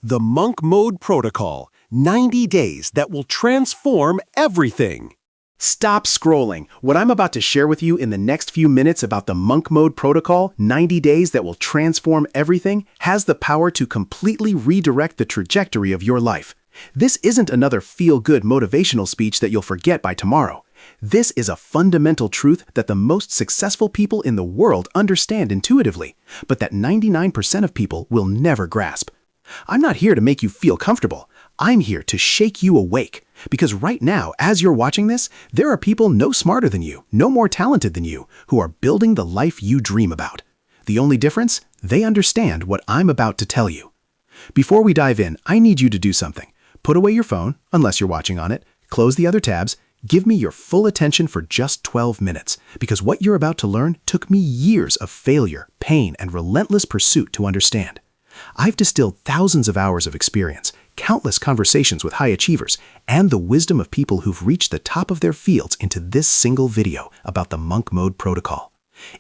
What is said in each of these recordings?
The Monk Mode Protocol, 90 days that will transform everything. Stop scrolling. What I'm about to share with you in the next few minutes about the Monk Mode Protocol, 90 days that will transform everything, has the power to completely redirect the trajectory of your life. This isn't another feel-good motivational speech that you'll forget by tomorrow. This is a fundamental truth that the most successful people in the world understand intuitively, but that 99% of people will never grasp. I'm not here to make you feel comfortable. I'm here to shake you awake. Because right now, as you're watching this, there are people no smarter than you, no more talented than you, who are building the life you dream about. The only difference? They understand what I'm about to tell you. Before we dive in, I need you to do something. Put away your phone, unless you're watching on it, close the other tabs, give me your full attention for just 12 minutes, because what you're about to learn took me years of failure, pain, and relentless pursuit to understand. I've distilled thousands of hours of experience, countless conversations with high achievers, and the wisdom of people who've reached the top of their fields into this single video about the Monk Mode Protocol.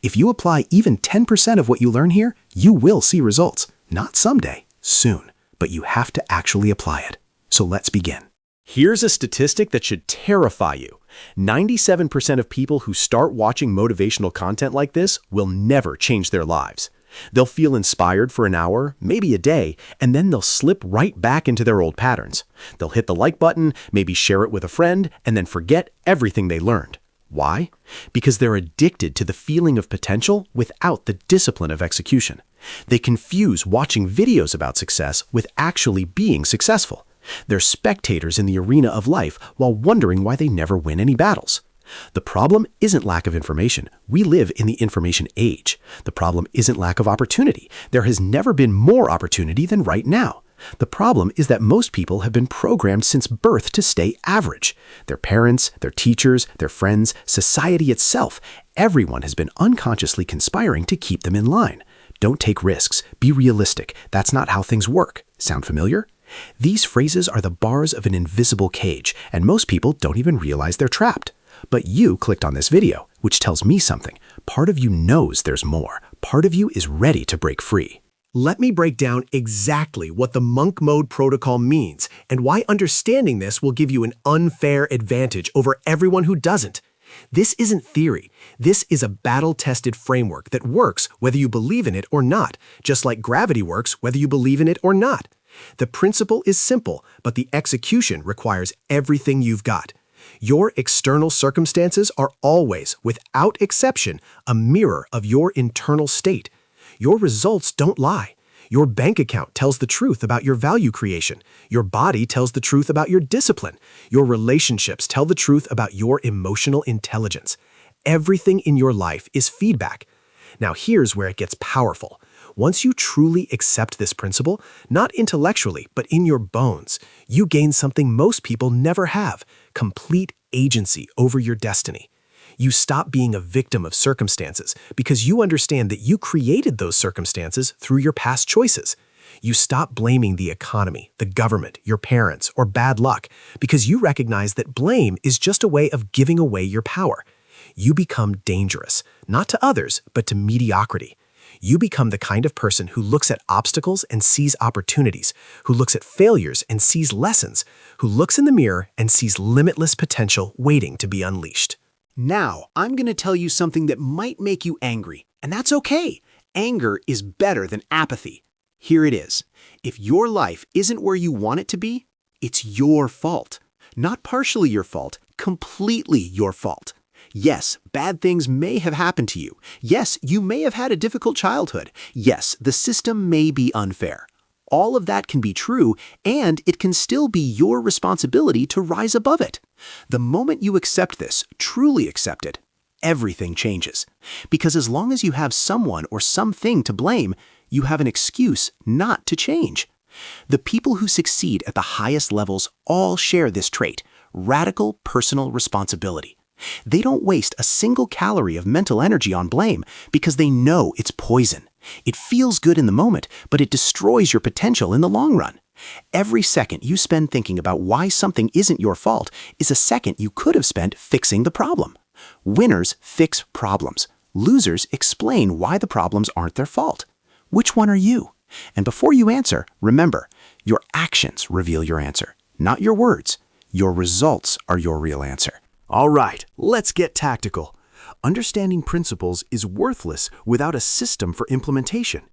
If you apply even 10% of what you learn here, you will see results. Not someday, soon, but you have to actually apply it. So let's begin. Here's a statistic that should terrify you. 97% of people who start watching motivational content like this will never change their lives. They'll feel inspired for an hour, maybe a day, and then they'll slip right back into their old patterns. They'll hit the like button, maybe share it with a friend, and then forget everything they learned. Why? Because they're addicted to the feeling of potential without the discipline of execution. They confuse watching videos about success with actually being successful. They're spectators in the arena of life while wondering why they never win any battles. The problem isn't lack of information. We live in the information age. The problem isn't lack of opportunity. There has never been more opportunity than right now. The problem is that most people have been programmed since birth to stay average. Their parents, their teachers, their friends, society itself, everyone has been unconsciously conspiring to keep them in line. Don't take risks. Be realistic. That's not how things work. Sound familiar? These phrases are the bars of an invisible cage, and most people don't even realize they're trapped. But you clicked on this video, which tells me something. Part of you knows there's more. Part of you is ready to break free. Let me break down exactly what the Monk Mode Protocol means and why understanding this will give you an unfair advantage over everyone who doesn't. This isn't theory. This is a battle-tested framework that works whether you believe in it or not, just like gravity works whether you believe in it or not. The principle is simple, but the execution requires everything you've got. Your external circumstances are always, without exception, a mirror of your internal state. Your results don't lie. Your bank account tells the truth about your value creation. Your body tells the truth about your discipline. Your relationships tell the truth about your emotional intelligence. Everything in your life is feedback. Now here's where it gets powerful. Once you truly accept this principle, not intellectually, but in your bones, you gain something most people never have: complete agency over your destiny. You stop being a victim of circumstances because you understand that you created those circumstances through your past choices. You stop blaming the economy, the government, your parents, or bad luck because you recognize that blame is just a way of giving away your power. You become dangerous, not to others, but to mediocrity. You become the kind of person who looks at obstacles and sees opportunities, who looks at failures and sees lessons, who looks in the mirror and sees limitless potential waiting to be unleashed. Now, I'm going to tell you something that might make you angry, and that's okay. Anger is better than apathy. Here it is. If your life isn't where you want it to be, it's your fault. Not partially your fault, completely your fault. Yes, bad things may have happened to you. Yes, you may have had a difficult childhood. Yes, the system may be unfair. All of that can be true, and it can still be your responsibility to rise above it. The moment you accept this, truly accept it, everything changes. Because as long as you have someone or something to blame, you have an excuse not to change. The people who succeed at the highest levels all share this trait: radical personal responsibility. They don't waste a single calorie of mental energy on blame because they know it's poison. It feels good in the moment, but it destroys your potential in the long run. Every second you spend thinking about why something isn't your fault is a second you could have spent fixing the problem. Winners fix problems. Losers explain why the problems aren't their fault. Which one are you? And before you answer, remember, Your actions reveal your answer, not your words. Your results are your real answer. All right, let's get tactical. Understanding principles is worthless without a system for implementation.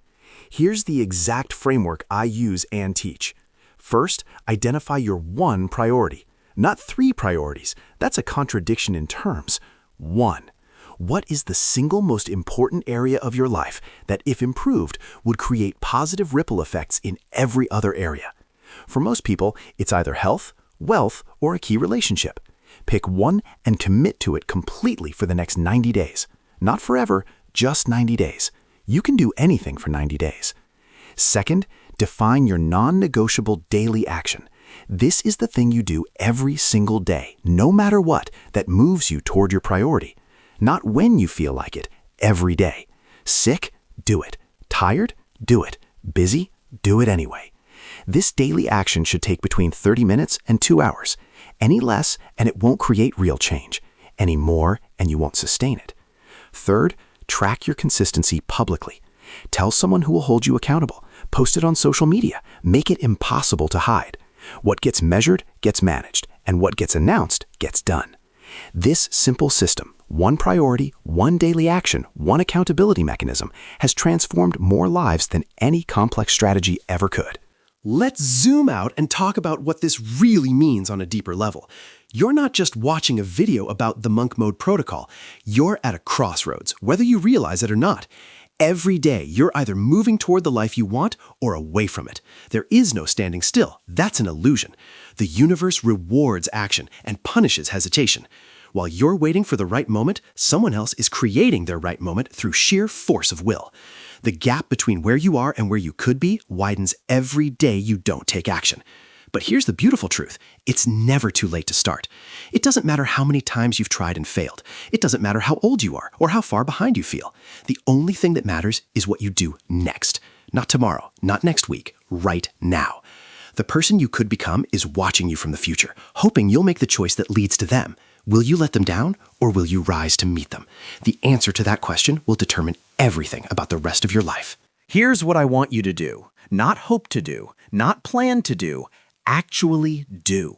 Here's the exact framework I use and teach. First, identify your one priority. Not 3 priorities. That's a contradiction in terms. 1. What is the single most important area of your life that, if improved, would create positive ripple effects in every other area? For most people, it's either health, wealth, or a key relationship. Pick one and commit to it completely for the next 90 days. Not forever, just 90 days. You can do anything for 90 days. Second, define your non-negotiable daily action. This is the thing you do every single day, no matter what, that moves you toward your priority. Not when you feel like it, every day. Sick? Do it. Tired? Do it. Busy? Do it anyway. This daily action should take between 30 minutes and 2 hours. Any less, and it won't create real change. Any more, and you won't sustain it. Third, track your consistency publicly. Tell someone who will hold you accountable. Post it on social media. Make it impossible to hide. What gets measured gets managed, and what gets announced gets done. This simple system, one priority, one daily action, one accountability mechanism, has transformed more lives than any complex strategy ever could. Let's zoom out and talk about what this really means on a deeper level. You're not just watching a video about the Monk Mode protocol. You're at a crossroads, whether you realize it or not. Every day, you're either moving toward the life you want or away from it. There is no standing still. That's an illusion. The universe rewards action and punishes hesitation. While you're waiting for the right moment, someone else is creating their right moment through sheer force of will. The gap between where you are and where you could be widens every day you don't take action. But here's the beautiful truth. It's never too late to start. It doesn't matter how many times you've tried and failed. It doesn't matter how old you are or how far behind you feel. The only thing that matters is what you do next. Not tomorrow, not next week, right now. The person you could become is watching you from the future, hoping you'll make the choice that leads to them. Will you let them down, or will you rise to meet them? The answer to that question will determine everything about the rest of your life. Here's what I want you to do. Not hope to do, not plan to do, actually do.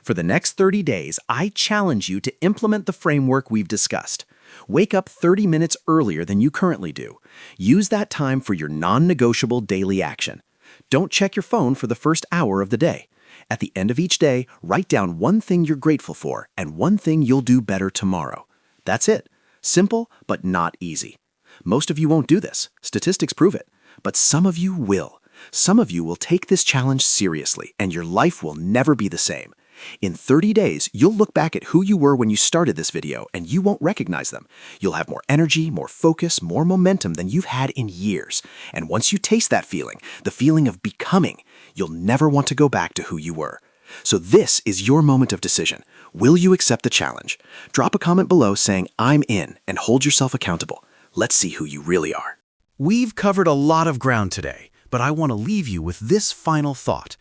For the next 30 days, I challenge you to implement the framework we've discussed. Wake up 30 minutes earlier than you currently do. Use that time for your non-negotiable daily action. Don't check your phone for the first hour of the day. At the end of each day, write down one thing you're grateful for and one thing you'll do better tomorrow. That's it. Simple, but not easy. Most of you won't do this. Statistics prove it. But some of you will. Some of you will take this challenge seriously, and your life will never be the same. In 30 days, you'll look back at who you were when you started this video, and you won't recognize them. You'll have more energy, more focus, more momentum than you've had in years. And once you taste that feeling, the feeling of becoming, you'll never want to go back to who you were. So this is your moment of decision. Will you accept the challenge? Drop a comment below saying, "I'm in," and hold yourself accountable. Let's see who you really are. We've covered a lot of ground today, but I want to leave you with this final thought.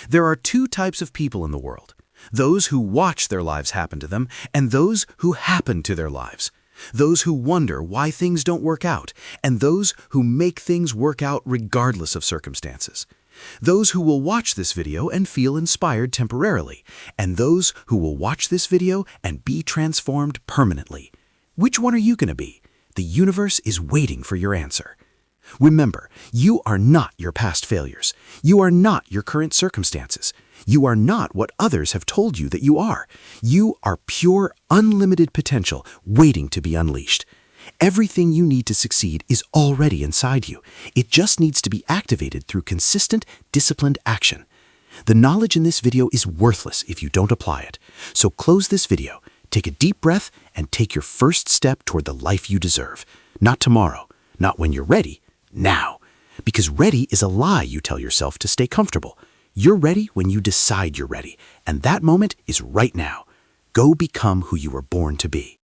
There are 2 types of people in the world. Those who watch their lives happen to them, and those who happen to their lives. Those who wonder why things don't work out, and those who make things work out regardless of circumstances. Those who will watch this video and feel inspired temporarily, and those who will watch this video and be transformed permanently. Which one are you going to be? The universe is waiting for your answer. Remember, you are not your past failures. You are not your current circumstances. You are not what others have told you that you are. You are pure, unlimited potential waiting to be unleashed. Everything you need to succeed is already inside you. It just needs to be activated through consistent, disciplined action. The knowledge in this video is worthless if you don't apply it. So close this video, take a deep breath, and take your first step toward the life you deserve. Not tomorrow, not when you're ready, now. Because ready is a lie you tell yourself to stay comfortable. You're ready when you decide you're ready, and that moment is right now. Go become who you were born to be.